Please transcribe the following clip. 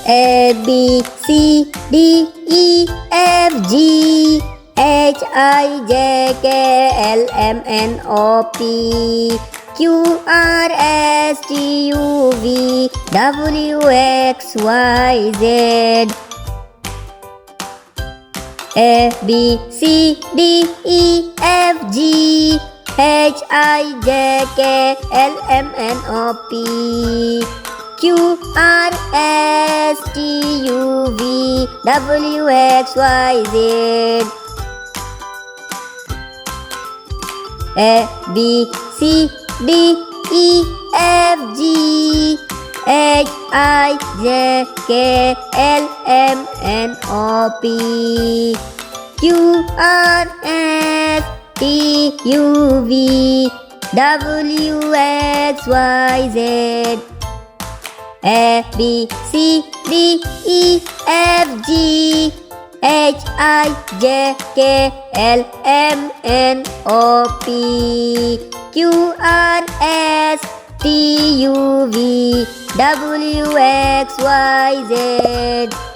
A B C D E F G H I J K L M N O P Q R S T U V W X Y Z. A B C D E F G H I J K L M N O P Q R S T U V W X Y Z. A B C D E F G H I J K L M N O P Q R S T U V W X Y Z. A B C D E F G H I J K L M N O P Q R S T U V W X Y Z.